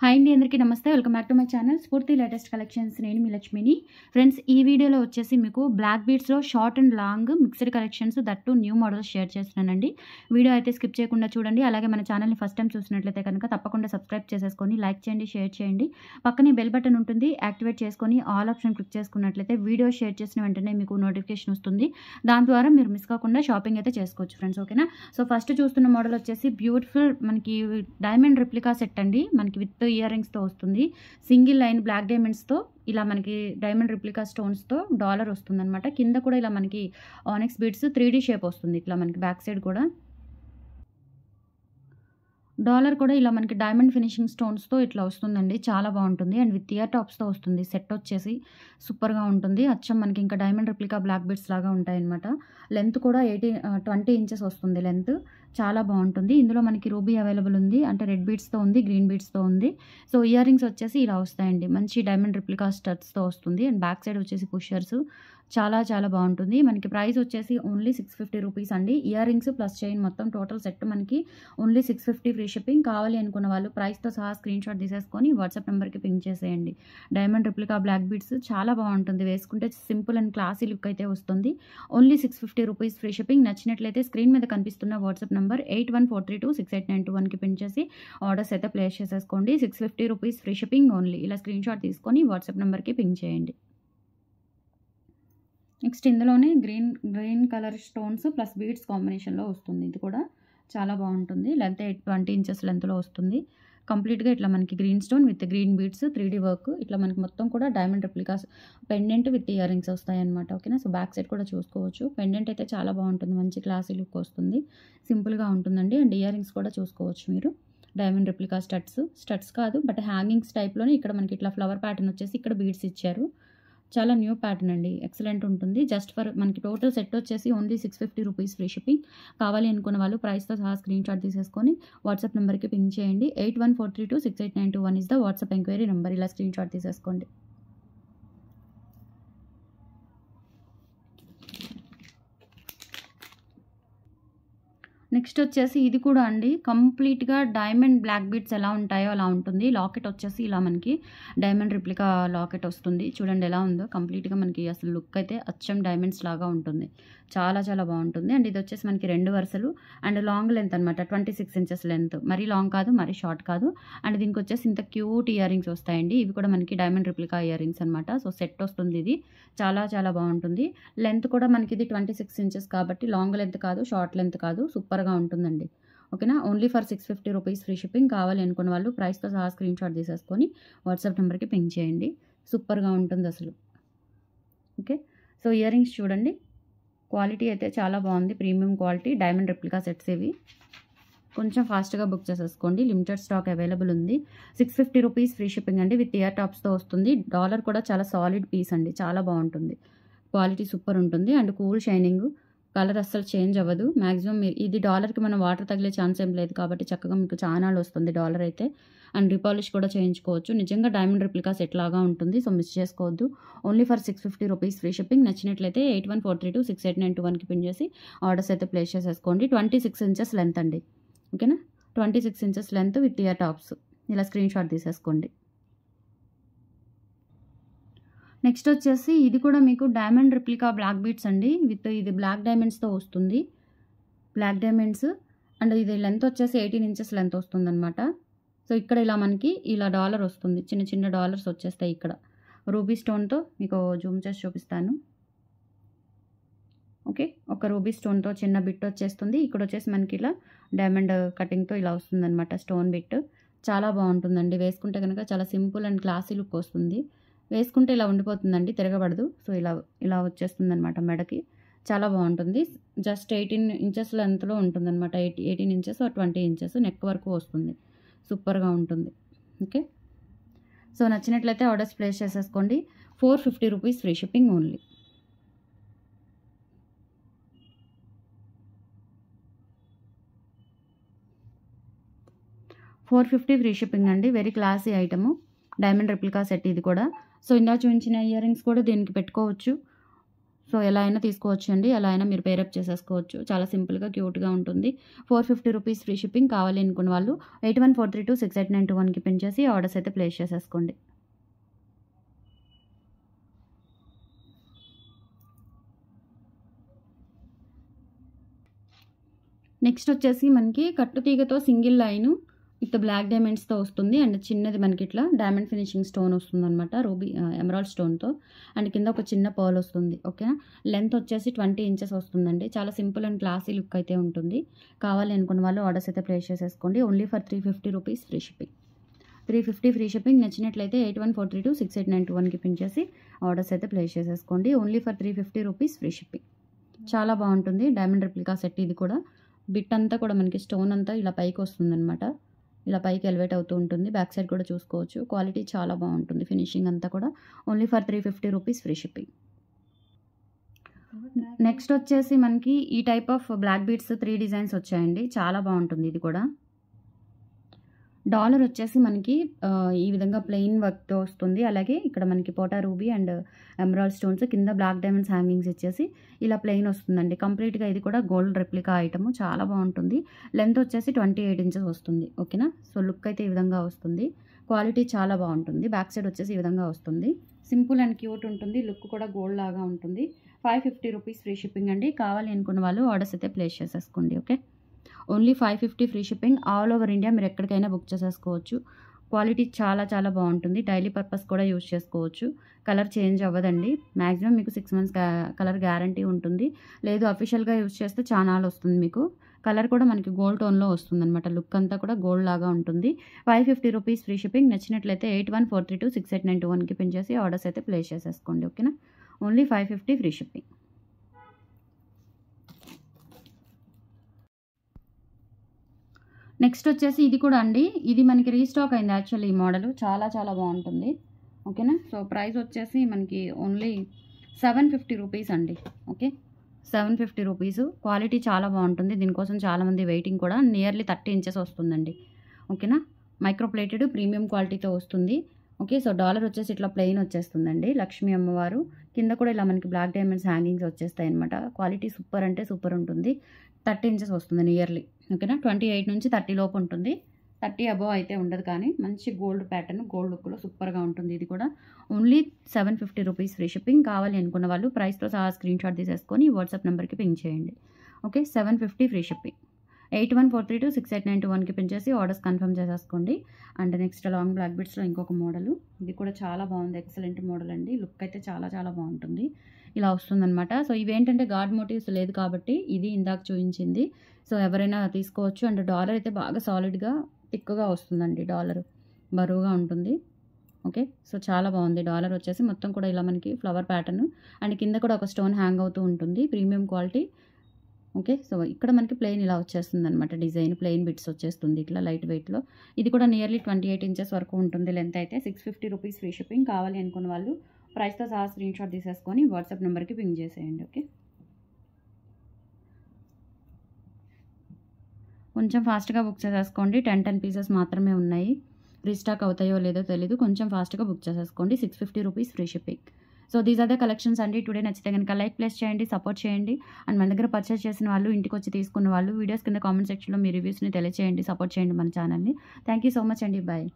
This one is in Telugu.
హాయ్ అండి, అందరికీ నమస్తే. Welcome back to my channel Spoorthi latest collections. నేను మీ లక్ష్మిని. ఫ్రెండ్స్, ఈ వీడియోలో వచ్చేసి మీకు బ్లాక్ బీడ్స్లో short and long mixed collections that new models share చేస్తున్నానండి. వీడియో అయితే స్కిప్ చేయకుండా చూడండి. అలాగే మన ఛానల్ని ఫస్ట్ టైం చూసినట్లయితే కనుక తప్పకుండా సబ్స్క్రైబ్ చేసేసుకొని లైక్ చేయండి, షేర్ చేయండి. పక్కనే బెల్ బటన్ ఉంటుంది, యాక్టివేట్ చేసుకొని ఆల్ ఆప్షన్ క్లిక్ చేసుకున్నట్లయితే వీడియో షేర్ చేసిన వెంటనే మీకు నోటిఫికేషన్ వస్తుంది. దాని ద్వారా మీరు మిస్ కాకుండా షాపింగ్ అయితే చేసుకోవచ్చు ఫ్రెండ్స్. ఓకేనా? సో ఫస్ట్ చూస్తున్న మోడల్ వచ్చేసి బ్యూటిఫుల్ మనకి డైమండ్ రిప్లికా సెట్ అండి. మనకి విత్ ఇయర్ రింగ్స్తో వస్తుంది. సింగిల్ లైన్ బ్లాక్ డైమండ్స్తో ఇలా మనకి డైమండ్ రిప్లికా స్టోన్స్తో డాలర్ వస్తుంది అనమాట. కింద కూడా ఇలా మనకి ఆనిక్స్ బీడ్స్ 3D షేప్ వస్తుంది. ఇట్లా మనకి బ్యాక్ సైడ్ కూడా డాలర్ కూడా ఇలా మనకి డైమండ్ ఫినిషింగ్ స్టోన్స్తో ఇట్లా వస్తుందండి. చాలా బాగుంటుంది. అండ్ విత్ ఇయర్ టాప్స్తో వస్తుంది. సెట్ వచ్చేసి సూపర్గా ఉంటుంది. అచ్చం మనకి ఇంకా డైమండ్ రిప్లికా బ్లాక్ బీడ్స్ లాగా ఉంటాయన్నమాట. లెంత్ కూడా 20 ఇంచెస్ వస్తుంది లెంత్. చాలా బాగుంటుంది. ఇందులో మనకి రూబీ అవైలబుల్ ఉంది, అంటే రెడ్ బీడ్స్తో ఉంది, గ్రీన్ బీడ్స్తో ఉంది. సో ఇయర్ రింగ్స్ వచ్చేసి ఇలా వస్తాయండి. మంచి డైమండ్ రిప్లికా స్టడ్స్తో వస్తుంది. అండ్ బ్యాక్ సైడ్ వచ్చేసి పుషర్స్. చాలా చాలా బాగుంటుంది. మనకి ప్రైస్ వచ్చేసి ఓన్లీ 650 రూపీస్ అండి. ఇయర్ రింగ్స్ ప్లస్ చైన్ మొత్తం టోటల్ సెట్ మనకి ఓన్లీ 650 ఫ్రీ షిప్పింగ్. కావాలి అనుకున్న వాళ్ళు ప్రైస్తో సహా స్క్రీన్ షాట్ తీసేసుకొని వాట్సాప్ నెంబర్కి పింక్ చేసేయండి. డైమండ్ రిప్లికా బ్లాక్ బీడ్స్ చాలా బాగుంటుంది. వేసుకుంటే సింపుల్ అండ్ క్లాసీ లుక్ అయితే వస్తుంది. Only 650 rupees free shipping. నచ్చినట్లయితే స్క్రీన్ మీద కనిపిస్తున్న వాట్సాప్ నెంబర్ 8143268921కి పింక్ చేసి ఆర్డర్స్ అయితే ప్లేస్ చేసేసుకోండి. 650 రూపీస్ ఫ్రీ షిప్పింగ్ ఓన్లీ. ఇలా స్క్రీన్ షాట్ తీసుకొని వాట్సాప్ నెంబర్కి పింక్ చేయండి. నెక్స్ట్ ఇందులోనే green colour stones plus beads కాంబినేషన్లో వస్తుంది. ఇది కూడా చాలా బాగుంటుంది. లెంత్ 20 ఇంచెస్ లెంత్లో వస్తుంది. కంప్లీట్గా ఇట్లా మనకి green stone with green beads 3D work. ఇట్లా మనకి మొత్తం కూడా diamond replicas pendant with ear rings వస్తాయన్నమాట. ఓకేనా? సో బ్యాక్ సైడ్ కూడా చూసుకోవచ్చు. పెండెంట్ అయితే చాలా బాగుంటుంది. మంచి క్లాసీ లుక్ వస్తుంది. సింపుల్గా ఉంటుందండి. అండ్ ఇయర్ రింగ్స్ కూడా చూసుకోవచ్చు మీరు. డైమండ్ రిప్లికా స్టడ్స్ కాదు, బట్ హ్యాంగింగ్స్ టైప్లోనే ఇక్కడ మనకి ఇట్లా ఫ్లవర్ ప్యాటర్న్ వచ్చేసి ఇక్కడ బీడ్స్ ఇచ్చారు. చాలా న్యూ ప్యాటర్న్ అండి. ఎక్సలెంట్ ఉంటుంది. జస్ట్ ఫర్ మనకి టోటల్ సెట్ వచ్చేసి ఓన్లీ 650 రూపీస్ ఫ్రీ షిప్పింగ్. కావాలి అనుకున్న వాళ్ళు ప్రైస్తో సహా స్క్రీన్ షాట్ తీసేసుకొని వాట్సాప్ నెంబర్కి పింక్ చేయండి. 8143268921 is the WhatsApp enquiry number. ఇలా స్క్రీన్ షాట్ తీసేసుకోండి. నెక్స్ట్ వచ్చేసి ఇది కూడా అండి కంప్లీట్గా డైమండ్ బ్లాక్ బీడ్స్ ఎలా ఉంటాయో అలా ఉంటుంది. లాకెట్ వచ్చేసి ఇలా మనకి డైమండ్ రిప్లికా లాకెట్ వస్తుంది. చూడండి ఎలా ఉందో. కంప్లీట్గా మనకి అసలు లుక్ అయితే అచ్చం డైమండ్స్ లాగా ఉంటుంది. చాలా చాలా బాగుంటుంది. అండ్ ఇది వచ్చేసి మనకి 2 వరుసలు అండ్ లాంగ్ లెంత్ అనమాట. 26 ఇంచెస్ లెంత్. మరీ లాంగ్ కాదు, మరీ షార్ట్ కాదు. అండ్ దీనికి వచ్చేసి ఇంత క్యూట్ ఇయర్ రింగ్స్ వస్తాయండి. ఇవి కూడా మనకి డైమండ్ రిప్లికా ఇయర్ రింగ్స్ అనమాట. సో సెట్ వస్తుంది. ఇది చాలా చాలా బాగుంటుంది. లెంత్ కూడా మనకి ఇది 26 ఇంచెస్ కాబట్టి లాంగ్ లెంత్ కాదు, షార్ట్ లెంత్ కాదు. సూపర్గా ఉంటుందండి. ఓకేనా? Only for 650 rupees free shipping. కావాలి అనుకున్న వాళ్ళు ప్రైస్తో సహా స్క్రీన్ షాట్ తీసేసుకొని వాట్సాప్ నెంబర్కి పింక్ చేయండి. సూపర్గా ఉంటుంది అసలు. ఓకే, సో ఇయర్ రింగ్స్ చూడండి. క్వాలిటీ అయితే చాలా బాగుంది. Premium quality diamond replica sets ఇవి. కొంచెం ఫాస్ట్గా బుక్ చేసేసుకోండి. లిమిటెడ్ స్టాక్ అవైలబుల్ ఉంది. 650 రూపీస్ ఫ్రీ షిప్పింగ్ అండి. విత్ ఇయర్ టాప్స్తో వస్తుంది. డాలర్ కూడా చాలా సాలిడ్ పీస్ అండి. చాలా బాగుంటుంది. క్వాలిటీ సూపర్ ఉంటుంది. And cool shining. కలర్ అస్సలు చేంజ్ అవ్వదు. మ్యాక్సిమం ఇది డాలర్కి మనం వాటర్ తగిలే ఛాన్స్ ఏం లేదు కాబట్టి చక్కగా మీకు చానాలు వస్తుంది డాలర్ అయితే. అండ్ రీపాలిష్ కూడా చేయించుకోవచ్చు. నిజంగా డైమండ్ రిప్లికా సెట్ లాగా ఉంటుంది. సో మిస్ చేసుకోవద్దు. Only for 650 rupees free shipping. నచ్చినట్లయితే 8143268921కి పిన్ చేసి ఆర్డర్స్ అయితే ప్లేస్ చేసేసుకోండి. 26 ఇంచెస్ లెంత్ అండి. ఓకేనా? 26 inches length with ear tops. ఇలా స్క్రీన్ షాట్ తీసేసుకోండి. నెక్స్ట్ వచ్చేసి ఇది కూడా మీకు డైమండ్ రిప్లికా బ్లాక్ బీడ్స్ అండి. విత్ ఇది బ్లాక్ డైమండ్స్తో వస్తుంది. బ్లాక్ డైమండ్స్ అండ్ ఇది లెంత్ వచ్చేసి 18 ఇంచెస్ లెంత్ వస్తుంది అనమాట. సో ఇక్కడ ఇలా మనకి ఇలా డాలర్ వస్తుంది. చిన్న చిన్న డాలర్స్ వచ్చేస్తాయి ఇక్కడ. రూబీ స్టోన్తో మీకు జూమ్ చేసి చూపిస్తాను. ఓకే, ఒక రూబీ స్టోన్తో చిన్న బిట్ వచ్చేస్తుంది. ఇక్కడ వచ్చేసి మనకి ఇలా డైమండ్ కటింగ్తో ఇలా వస్తుంది అనమాట. స్టోన్ బిట్ చాలా బాగుంటుందండి. వేసుకుంటే కనుక చాలా సింపుల్ అండ్ క్లాసీ లుక్ వస్తుంది. వేసుకుంటే ఇలా ఉండిపోతుందండి, తిరగబడదు. సో ఇలా వచ్చేస్తుంది అనమాట మెడకి. చాలా బాగుంటుంది. జస్ట్ 18 ఇంచెస్ లెంత్లో ఉంటుందన్నమాట. 18 ఇంచెస్ 20 ఇంచెస్ నెక్ వరకు వస్తుంది. సూపర్గా ఉంటుంది. ఓకే, సో నచ్చినట్లయితే ఆర్డర్స్ ప్లేస్ చేసేసుకోండి. 450 rupees free shipping only. $450 free shipping అండి. Very classy item. Diamond replica set ఇది కూడా. సో ఇందా చూపించిన ఇయర్ రింగ్స్ కూడా దీనికి పెట్టుకోవచ్చు. సో ఎలా అయినా తీసుకోవచ్చు అండి, ఎలా అయినా మీరు పేరప్ చేసేసుకోవచ్చు. చాలా సింపుల్గా క్యూట్గా ఉంటుంది. 450 రూపీస్ ఫ్రీ షిప్పింగ్. కావాలి అనుకున్న వాళ్ళు 8143268921కి పిన్ చేసి ఆర్డర్స్ అయితే ప్లేస్ చేసేసుకోండి. నెక్స్ట్ వచ్చేసి మనకి కట్టుతీగతో సింగిల్ లైను విత్ బ్లాక్ డైమండ్స్తో వస్తుంది. అండ్ చిన్నది మనకి ఇట్లా డైమండ్ ఫినిషింగ్ స్టోన్ వస్తుంది అనమాట, రూబీ ఎమరాల్డ్ స్టోన్తో. అండ్ కింద ఒక చిన్న పర్ల్ వస్తుంది. ఓకేనా, లెంత్ వచ్చేసి 20 ఇంచెస్ వస్తుందండి. చాలా సింపుల్ అండ్ క్లాసీ లుక్ అయితే ఉంటుంది. కావాలి అనుకున్న వాళ్ళు ఆర్డర్స్ అయితే ప్లేస్ చేసేసుకోండి. Only for 350 rupees free shipping. 350 free shipping. నచ్చినట్లయితే 8143268921కి పిన్ చేసి ఆర్డర్స్ అయితే ప్లేస్ చేసేసుకోండి. Only for 350 rupees free shipping. చాలా బాగుంటుంది. డైమండ్ రెప్లికా సెట్ ఇది కూడా. బిట్ అంతా కూడా మనకి స్టోన్ అంతా ఇలా పైకి వస్తుంది అనమాట, ఇలా పైకి ఎలివేట్ అవుతూ ఉంటుంది. బ్యాక్ సైడ్ కూడా చూసుకోవచ్చు. క్వాలిటీ చాలా బాగుంటుంది. ఫినిషింగ్ అంతా కూడా. Only for 350 rupees free shipping. Next వచ్చేసి మనకి ఈ type of black beads 3 designs వచ్చాయండి. చాలా బాగుంటుంది ఇది కూడా. డాలర్ వచ్చేసి మనకి ఈ విధంగా ప్లెయిన్ వర్క్తో వస్తుంది. అలాగే ఇక్కడ మనకి పోటా రూబీ అండ్ ఎమరాల్డ్ స్టోన్స్, కింద బ్లాక్ డైమండ్స్ హ్యాంగింగ్స్ ఇచ్చేసి ఇలా ప్లెయిన్ వస్తుందండి. కంప్లీట్గా ఇది కూడా గోల్డ్ రెప్లికా ఐటమ్. చాలా బాగుంటుంది. లెంత్ వచ్చేసి 28 ఇంచెస్ వస్తుంది. ఓకేనా, సో లుక్ అయితే ఈ విధంగా వస్తుంది. క్వాలిటీ చాలా బాగుంటుంది. బ్యాక్ సైడ్ వచ్చేసి ఈ విధంగా వస్తుంది. సింపుల్ అండ్ క్యూట్ ఉంటుంది. లుక్ కూడా గోల్డ్ లాగా ఉంటుంది. 550 రూపీస్ ఫ్రీ షిప్పింగ్ అండి. కావాలి అనుకున్న వాళ్ళు ఆర్డర్స్ అయితే ప్లేస్ చేసేసుకోండి. Okay, only 550 free shipping. All over India మీరు ఎక్కడికైనా బుక్ చేసేసుకోవచ్చు. క్వాలిటీ చాలా చాలా బాగుంటుంది. డైలీ పర్పస్ కూడా యూజ్ చేసుకోవచ్చు. కలర్ చేంజ్ అవ్వదండి. మ్యాక్సిమం మీకు 6 మంత్స్ కలర్ గ్యారంటీ ఉంటుంది. లేదు అఫీషియల్గా యూజ్ చేస్తే చాలా వస్తుంది మీకు. కలర్ కూడా మనకి గోల్డ్ టోన్లో వస్తుంది అనమాట. లుక్ అంతా కూడా గోల్డ్ లాగా ఉంటుంది. 550 రూపీస్ ఫ్రీ షిప్పింగ్. నచ్చినట్లయితే 8143268921కి పిన్ చేసి ఆర్డర్స్ అయితే ప్లేస్ చేసేసుకోండి. ఓకేనా, ఓన్లీ 550 ఫ్రీ షిప్పింగ్. నెక్స్ట్ వచ్చేసి ఇది కూడా అండి, ఇది మనకి రీస్టాక్ అయింది యాక్చువల్లీ. ఈ మోడల్ చాలా చాలా బాగుంటుంది. ఓకేనా, సో ప్రైస్ వచ్చేసి మనకి ఓన్లీ 750 రూపీస్ అండి. Okay, 750 rupees. క్వాలిటీ చాలా బాగుంటుంది. దీనికోసం చాలామంది వెయిటింగ్ కూడా. నియర్లీ 30 ఇంచెస్ వస్తుందండి. ఓకేనా, మైక్రోప్లేటెడ్ ప్రీమియం క్వాలిటీతో వస్తుంది. ఓకే, సో డాలర్ వచ్చేసి ఇట్లా ప్లెయిన్ వచ్చేస్తుందండి. లక్ష్మీ అమ్మవారు కింద కూడా ఇలా మనకి బ్లాక్ డైమండ్స్ హ్యాంగింగ్స్ వచ్చేస్తాయి అనమాట. క్వాలిటీ సూపర్ అంటే సూపర్ ఉంటుంది. 30 ఇంచెస్ వస్తుంది నియర్లీ. ఓకేనా, 28 నుంచి 30 లోపు ఉంటుంది. 30 అబోవ్ అయితే ఉండదు, కానీ మంచి గోల్డ్ ప్యాటర్న్, గోల్డ్ లుక్లో సూపర్గా ఉంటుంది. ఇది కూడా ఓన్లీ 750 రూపీస్ ఫ్రీ షిప్పింగ్. కావాలి అనుకున్న వాళ్ళు ప్రైస్తో సహా స్క్రీన్ షాట్ తీసేసుకొని వాట్సాప్ నెంబర్కి పింక్ చేయండి. Okay, 750 free shipping. 8143268921కి పిన్ చేసి ఆర్డర్స్ కన్ఫర్మ్ చేసేసుకోండి. అండ్ నెక్స్ట్ లాంగ్ బ్లాక్ బీడ్స్లో ఇంకొక మోడల్. ఇది కూడా చాలా బాగుంది. ఎక్సలెంట్ మోడల్ అండి. లుక్ అయితే చాలా చాలా బాగుంటుంది. ఇలా వస్తుందన్నమాట. సో ఇవేంటంటే గాడ్ మోటివ్స్ లేదు కాబట్టి ఇది ఇందాక చూపించింది. సో ఎవరైనా తీసుకోవచ్చు. అండ్ డాలర్ అయితే బాగా సాలిడ్గా థిక్గా వస్తుందండి. డాలర్ బరువుగా ఉంటుంది. ఓకే, సో చాలా బాగుంది. డాలర్ వచ్చేసి మొత్తం కూడా ఇలా మనకి ఫ్లవర్ ప్యాటర్న్ అండ్ కింద కూడా ఒక స్టోన్ హ్యాంగ్ అవుతూ ఉంటుంది. Premium quality. ఓకే, సో ఇక్కడ మనకి ప్లెయిన్ ఇలా వచ్చేస్తుంది అనమాట. డిజైన్ ప్లెయిన్ బిట్స్ వచ్చేస్తుంది ఇట్లా లైట్ వెయిట్లో. ఇది కూడా నియర్లీ 28 ఇంచెస్ వరకు ఉంటుంది. లెంత్ అయితే 650 రూపీస్ ఫ్రీ షిప్పింగ్. కావాలి అనుకున్న వాళ్ళు ప్రైస్తో సహా స్క్రీన్ షాట్ తీసేసుకొని వాట్సాప్ నెంబర్కి పింక్ చేసేయండి. ఓకే, కొంచెం ఫాస్ట్గా బుక్ చేసేసుకోండి. 10 పీసెస్ మాత్రమే ఉన్నాయి. రీస్టాక్ అవుతాయో లేదో తెలీదు. కొంచెం ఫాస్ట్గా బుక్ చేసేసుకోండి. 650 rupees free shipping. So these are the collections అండి. టుడే నచ్చితే కనుక లైక్ ప్లేస్ చేయండి, సపోర్ట్ చేయండి. అండ్ మన దగ్గర పర్చేస్ చేసిన వాళ్ళు, ఇంటికి వచ్చి తీసుకున్న వాళ్ళు వీడియోస్ కింద కామెంట్ సెక్షన్లో మీ రివ్యూస్ని తెలియచేయండి. సపోర్ట్ చేయండి మన ఛానల్ని. థ్యాంక్ యూ సో మచ్ అండి. బాయ్.